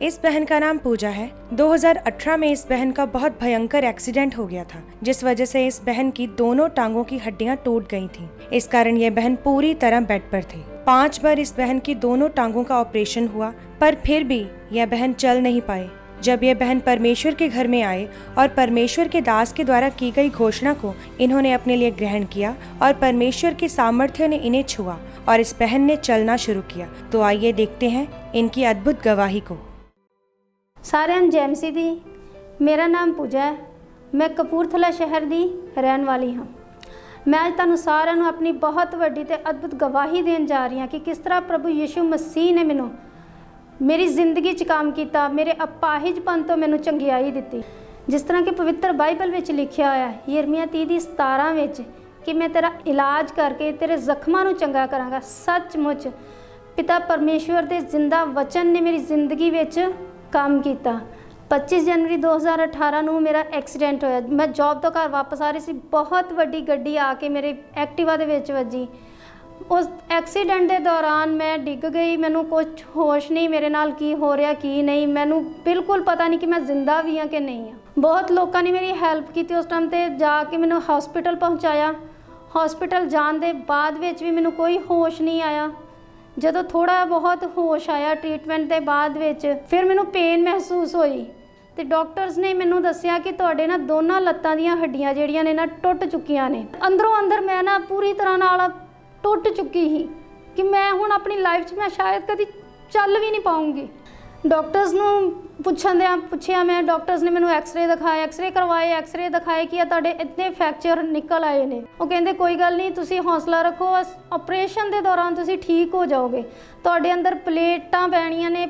इस बहन का नाम पूजा है। 2018 में इस बहन का बहुत भयंकर एक्सीडेंट हो गया था, जिस वजह से इस बहन की दोनों टांगों की हड्डियां टूट गई थीं। इस कारण यह बहन पूरी तरह बेड पर थी। 5 बार इस बहन की दोनों टांगों का ऑपरेशन हुआ, पर फिर भी यह बहन चल नहीं पाई। जब यह बहन परमेश्वर के घर में आए और परमेश्वर के दास के द्वारा की गई घोषणा को इन्होंने अपने लिए ग्रहण किया और परमेश्वर के सामर्थ्य ने इन्हें छुआ और इस बहन ने चलना शुरू किया। तो आइए देखते हैं इनकी अद्भुत गवाही को। सारिਆਂ ਨੂੰ जय मसीह दी। मेरा नाम पूजा है। मैं कपूरथला शहर की रहने वाली हाँ। मैं अज तुहानूं सारिਆਂ ਨੂੰ अपनी बहुत वड्डी ते अद्भुत गवाही देन जा रही हाँ कि किस तरह प्रभु यीशु मसीह ने मैनूं मेरी जिंदगी च काम किया, मेरे अपाहिजपन तो मैनूं चंगियाई दिती। जिस तरह कि पवित्र बाइबल में लिखिया होया यिर्मयाह 30:17 विच कि मैं तेरा इलाज करके तेरे जख्मां नूं चंगा करांगा। सचमुच पिता परमेश्वर के जिंदा वचन ने मेरी जिंदगी विच काम किया। 25 जनवरी 2018 ਨੂੰ मेरा एक्सीडेंट होया। मैं जॉब तो घर वापस आ रही सी, बहुत वड्डी गड्डी आके मेरे एक्टिवा दे विच वजी। उस एक्सीडेंट के दौरान मैं डिग गई, मैनू कुछ होश नहीं मेरे नाल की हो रहा की नहीं, मैनू बिल्कुल पता नहीं कि मैं जिंदा भी हाँ कि नहीं हाँ। बहुत लोगों ने मेरी हैल्प की उस टाइम ते जाके मैनू हॉस्पिटल पहुँचाया। हॉस्पिटल जाने के बाद विच भी मैनू कोई होश नहीं आया। जदों थोड़ा बहुत होश आया ट्रीटमेंट के बाद विच फिर मैनू पेन महसूस हुई तो डॉक्टर्स ने मैनू दसिया कि तुहाडे ना दोनों लत्तां दीयां हड्डियां जिहड़ियां ने ना टुट चुकियां ने। अंदरों अंदर मैं ना पूरी तरह नाल टुट चुकी ही कि मैं हुण अपनी लाइफ में शायद कभी चल भी नहीं पाऊँगी। डॉक्टर्स नूं पुछया मैं, डॉक्टर्स ने मैनू एक्सरे दिखाए, एक्सरे दिखाए कि तुहाडे इतने फ्रैक्चर निकल आए ने। वो कहंदे कोई गल नहीं, तुसी हौसला रखो, ऑपरेशन के दौरान तुसी ठीक हो जाओगे। तुहाडे अंदर प्लेटां पैणियां ने,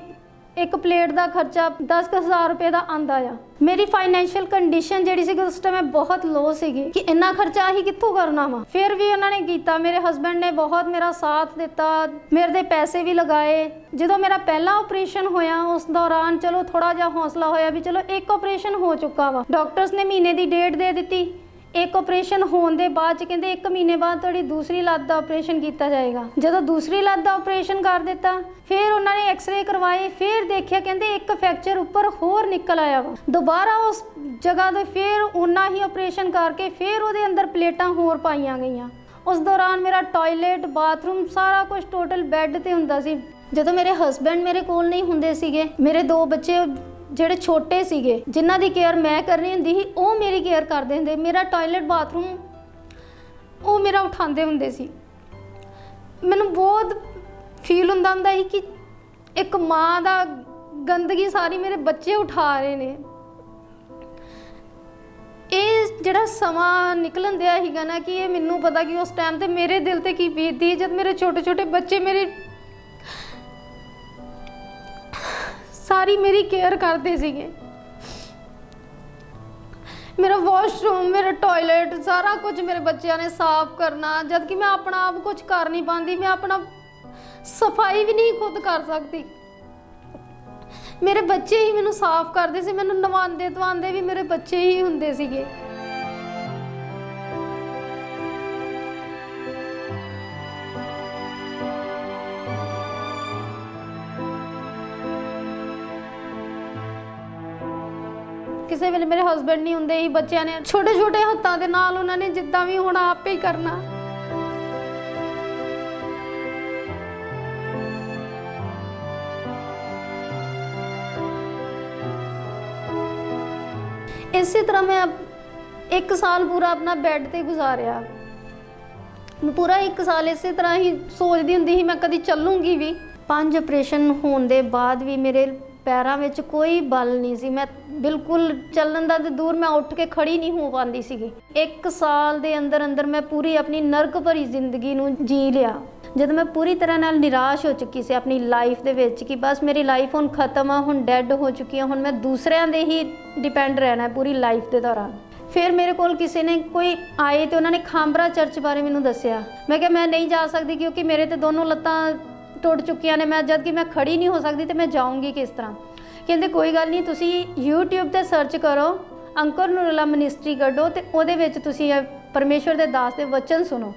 एक प्लेट का खर्चा 10,000 रुपये का आंदा आ। मेरी फाइनैशियल कंडीशन जी सी उस टाइम बहुत लो सी कि इन्ना खर्चा ही कित्थों करना वा। फिर भी उन्होंने किया, मेरे हसबैंड ने बहुत मेरा साथ दिता, मेरे दे पैसे भी लगाए। जो मेरा पहला ऑपरेशन होया उस दौरान चलो थोड़ा जा हौसला होया भी चलो एक ऑपरेशन हो चुका वा। डॉक्टर्स ने महीने की डेट दे दी। एक ऑपरेशन होने के बाद कहते 1 महीने बाद थोड़ी दूसरी लत्त का ऑपरेशन किया जाएगा। जो दूसरी लत्त का ऑपरेशन कर दिता फिर उन्होंने एक्सरे करवाए, फिर देखिया कहते एक फ्रैक्चर उपर होर निकल आया वा। दोबारा उस जगह तो फिर उन्ना ही ऑपरेशन करके फिर वो अंदर प्लेटां होर पाईया गई। उस दौरान मेरा टॉयलेट बाथरूम सारा कुछ टोटल बैड ते हुंदा सी। जो मेरे हसबैंड मेरे कोल नहीं हुंदे सीगे, मेरे 2 बच्चे ਜਿਹੜੇ छोटे ਸੀਗੇ जिन्हां दी केयर मैं करनी हुंदी ਸੀ ਉਹ मेरी केयर करते हुंदे। मेरा टॉयलेट बाथरूम वो मेरा उठाते हुंदे सी। मैनूं बहुत फील हुंदा ਸੀ कि एक माँ दा गंदगी सारी मेरे बच्चे उठा रहे ने। ये जिहड़ा समा निकलन दिया सीगा ना कि ये मैनूं पता कि उस टाइम ते मेरे दिल ते की बीतदी जब मेरे छोटे छोटे बच्चे मेरे सारी मेरी केयर करते सीगे। मेरा वॉशरूम, मेरा टॉयलेट सारा कुछ मेरे बच्चों ने साफ करना, जबकि मैं अपना आप कुछ कर नहीं पाती। मैं अपना सफाई भी नहीं खुद कर सकती। मेरे बच्चे ही मैनू साफ करते सी, मैनू नवांदे धवांदे भी मेरे बच्चे ही हुंदे सीगे। किसी वेले मेरे हसबैंड नहीं होंगे ही बच्चों ने छोटे छोटे हत्थों के नाल उन्होंने जिद्दां भी होना आप ही करना। इसी तरह मैं 1 साल पूरा अपना बैड ते गुजारिया। पूरा 1 साल इसी तरह ही सोचती हुंदी ही मैं कदी चलूँगी भी। 5 ऑपरेशन होने के बाद भी मेरे पैरों में कोई बल नहीं सी। मैं बिल्कुल चलन दा ते दूर, मैं उठ के खड़ी नहीं हो पाती सी। 1 साल के अंदर अंदर मैं पूरी अपनी नरक भरी जिंदगी नूं जी लिया। जब मैं पूरी तरह नाल निराश हो चुकी सी अपनी लाइफ दे विच कि बस मेरी लाइफ हुण खत्म आ, हुण डैड हो चुकी है, हुण मैं दूसरिਆਂ दे ही डिपेंड रहना है पूरी लाइफ के दौरान। फिर मेरे कोल किसी ने कोई आए तो उन्होंने खांबरा चर्च बारे मैनूं दस्सिया। मैं कहा मैं नहीं जा सकती क्योंकि मेरे तो दोनों लत्तां टुट चुकियां ने, मैं जबकि मैं खड़ी नहीं हो सकती तो मैं जाऊँगी किस तरह। कहते कोई गल नहीं, तुसी यूट्यूब ते सर्च करो अंकुर नूरुल्लाह मिनिस्ट्री कड्डो तो उहदे विच तुसी परमेश्वर के दास के वचन सुनो।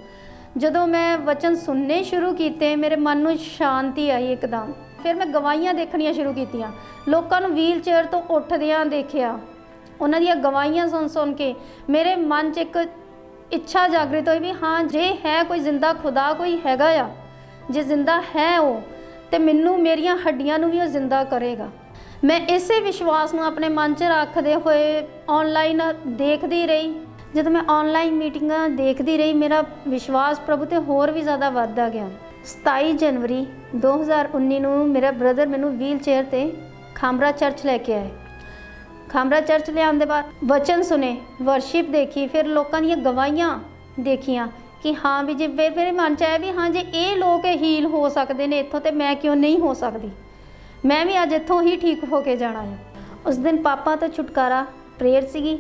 जदों मैं वचन सुनने शुरू किए मेरे मन में शांति आई एकदम। ਫਿਰ ਮੈਂ ਗਵਾਹੀਆਂ ਦੇਖਣੀਆਂ ਸ਼ੁਰੂ ਕੀਤੀਆਂ। ਲੋਕਾਂ ਨੂੰ ਵੀਲ ਚੇਅਰ ਤੋਂ ਉੱਠਦਿਆਂ ਦੇਖਿਆ, ਉਹਨਾਂ ਦੀਆਂ ਗਵਾਹੀਆਂ ਸੁਣ ਕੇ ਮੇਰੇ ਮਨ 'ਚ ਇੱਕ ਇੱਛਾ ਜਾਗਰਿਤ ਹੋਈ ਵੀ ਹਾਂ, ਜੇ ਹੈ ਕੋਈ ਜ਼ਿੰਦਾ ਖੁਦਾ ਕੋਈ ਹੈਗਾ ਆ, ਜੇ ਜ਼ਿੰਦਾ ਹੈ ਉਹ, ਤੇ ਮੈਨੂੰ ਮੇਰੀਆਂ ਹੱਡੀਆਂ ਨੂੰ ਵੀ ਉਹ ਜ਼ਿੰਦਾ ਕਰੇਗਾ। ਮੈਂ ਇਸੇ ਵਿਸ਼ਵਾਸ ਨੂੰ ਆਪਣੇ ਮਨ 'ਚ ਰੱਖਦੇ ਹੋਏ ਆਨਲਾਈਨ ਦੇਖਦੀ ਰਹੀ। ਜਦੋਂ ਮੈਂ ਆਨਲਾਈਨ ਮੀਟਿੰਗਾਂ ਦੇਖਦੀ ਰਹੀ, ਮੇਰਾ ਵਿਸ਼ਵਾਸ ਪ੍ਰਭੂ ਤੇ ਹੋਰ ਵੀ ਜ਼ਿਆਦਾ ਵੱਧਦਾ ਗਿਆ। 27 ਜਨਵਰੀ 2019 ਨੂੰ ਮੇਰਾ ਬ੍ਰਦਰ ਮੈਨੂੰ ਵੀਲ ਚੇਅਰ ਤੇ ਖਾਮਰਾ ਚਰਚ ਲੈ ਕੇ ਆਏ। ਖਾਮਰਾ ਚਰਚ ਲਿਆਉਣ ਦੇ ਬਾਅਦ ਵਚਨ ਸੁਨੇ, ਵਰਸ਼ਿਪ ਦੇਖੀ, ਫਿਰ ਲੋਕਾਂ ਦੀਆਂ ਗਵਾਹੀਆਂ ਦੇਖੀਆਂ ਕਿ ਹਾਂ ਵੀ ਜੇ ਮੇਰੇ ਮਨ 'ਚ ਆਇਆ ਵੀ ਹਾਂ, ਜੇ ਇਹ ਲੋਕ ਹੀਲ ਹੋ ਸਕਦੇ ਨੇ ਇੱਥੋਂ, ਤੇ ਮੈਂ ਕਿਉਂ ਨਹੀਂ ਹੋ ਸਕਦੀ। ਮੈਂ ਵੀ ਅੱਜ ਇੱਥੋਂ ਹੀ ਠੀਕ ਹੋ ਕੇ ਜਾਣਾ ਹੈ। ਉਸ ਦਿਨ ਪਾਪਾਂ ਤੋਂ ਛੁਟਕਾਰਾ ਪ੍ਰੇਅਰ ਸੀਗੀ,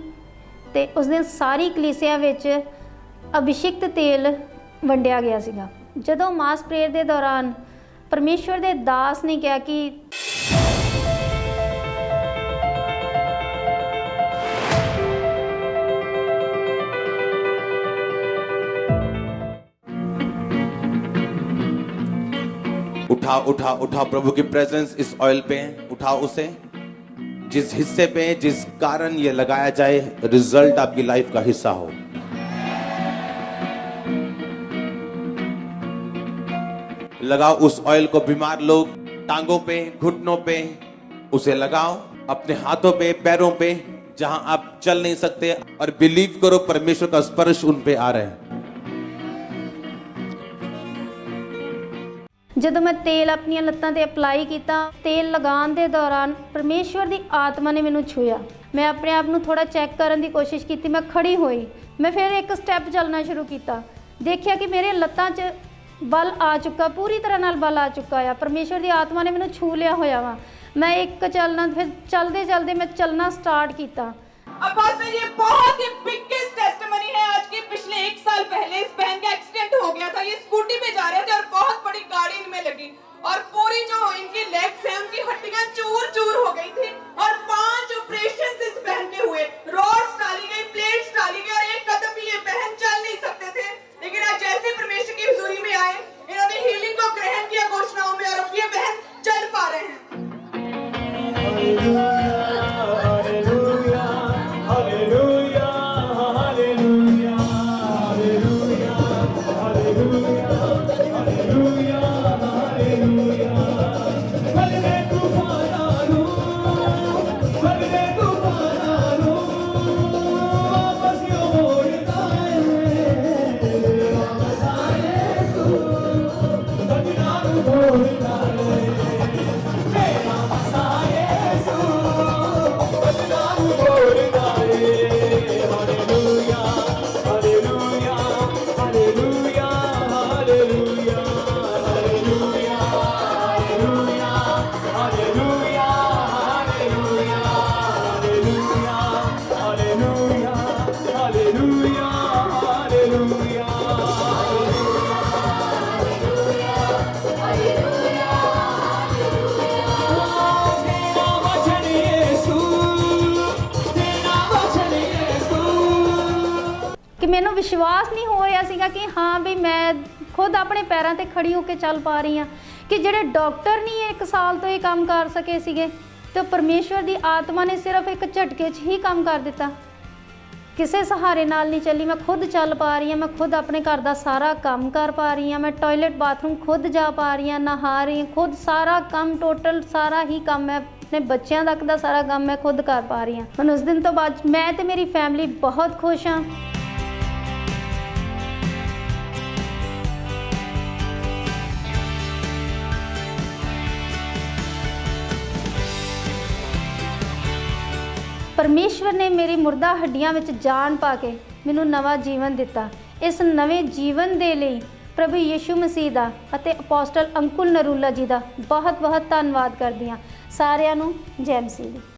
ਤੇ ਉਸ ਦਿਨ ਸਾਰੀ ਕਲੀਸਿਆ ਵਿੱਚ ਅਭਿਸ਼ੇਕਤ ਤੇਲ ਵੰਡਿਆ ਗਿਆ ਸੀਗਾ। ਜਦੋਂ ਮਾਸ ਪ੍ਰੇਅਰ ਦੇ ਦੌਰਾਨ ਪਰਮੇਸ਼ਵਰ ਦੇ ਦਾਸ ਨੇ ਕਿਹਾ ਕਿ उठाओ उठाओ उठाओ प्रभु की प्रेजेंस इस ऑयल पे, उठाओ उसे। जिस हिस्से पे, जिस कारण ये लगाया जाए, रिजल्ट आपकी लाइफ का हिस्सा हो। लगाओ उस ऑयल को बीमार लोग टांगों पे, घुटनों पे उसे लगाओ, अपने हाथों पे, पैरों पे, जहां आप चल नहीं सकते, और बिलीव करो परमेश्वर का स्पर्श उन पे आ रहा है। ਜਦੋਂ ਮੈਂ ਤੇਲ ਆਪਣੀਆਂ ਲੱਤਾਂ ਤੇ ਅਪਲਾਈ ਕੀਤਾ, ਤੇਲ ਲਗਾਉਣ ਦੇ ਦੌਰਾਨ ਪਰਮੇਸ਼ਵਰ ਦੀ ਆਤਮਾ ਨੇ ਮੈਨੂੰ ਛੂਇਆ। ਮੈਂ ਆਪਣੇ ਆਪ ਨੂੰ ਥੋੜਾ ਚੈੱਕ ਕਰਨ ਦੀ ਕੋਸ਼ਿਸ਼ ਕੀਤੀ। ਮੈਂ ਖੜੀ ਹੋਈ, ਮੈਂ ਫਿਰ ਇੱਕ ਸਟੈਪ ਚੱਲਣਾ ਸ਼ੁਰੂ ਕੀਤਾ, ਦੇਖਿਆ ਕਿ ਮੇਰੇ ਲੱਤਾਂ 'ਚ ਬਲ ਆ ਚੁੱਕਾ, ਪੂਰੀ ਤਰ੍ਹਾਂ ਨਾਲ ਬਲ ਆ ਚੁੱਕਾ ਆ। ਪਰਮੇਸ਼ਵਰ ਦੀ ਆਤਮਾ ਨੇ ਮੈਨੂੰ ਛੂ ਲਿਆ ਹੋਇਆ ਵਾ। ਮੈਂ ਇੱਕ ਚੱਲਣਾ, ਫਿਰ ਚਲਦੇ ਚਲਦੇ मैं चलना स्टार्ट किया। अब पास्टर, ये बहुत ही बिगेस्ट टेस्टिमनी है आज की। पिछले 1 साल पहले इस बहन का एक्सीडेंट हो गया था। ये स्कूटी पे जा रहे थे और बहुत बड़ी गाड़ी इनमें लगी और पूरी जो इनकी लेग्स हैं, उनकी हड्डियां चूर चूर हो गई थी और 5 ऑपरेशन इस बहन के हुए। रॉड्स डाली गई, प्लेट्स डाली गई और एक कदम भी ये बहन चल नहीं सकते थे। लेकिन आज जैसे परमेश्वर की हुजूरी में आए, इन्होंने हीलिंग को ग्रहण किया घोषणाओं में, और अब ये बहन चल पा रहे हैं। कि मैनू विश्वास नहीं हो रहा सीगा कि हाँ भी मैं खुद अपने पैरों ते खड़ी होकर चल पा रही हाँ, कि ਜਿਹੜੇ डॉक्टर नहीं 1 साल तो ये काम कर सके सीगे, तो परमेश्वर की आत्मा ने सिर्फ एक झटके च ही काम कर दिता। किसी सहारे नाल नहीं चली, मैं खुद चल पा रही हाँ, मैं खुद अपने घर का सारा काम कर पा रही हाँ, मैं टॉयलेट बाथरूम खुद जा पा रही हाँ, नहा रही हाँ, खुद सारा काम, टोटल सारा ही काम मैं अपने बच्चों तक का सारा काम मैं खुद कर पा रही हाँ। हुण उस दिन तो बाद मैं तो मेरी फैमिली बहुत खुश हाँ। परमेश्वर ने मेरी मुर्दा हड्डियां विच जान पा के मैनूं नवा जीवन दिता। इस नवे जीवन दे लई प्रभु यीशु मसीह दा अते अपोस्टल अंकुल नरूला जी दा बहुत बहुत धन्नवाद करदी हां। सारिआं नूं जय मसीह दी।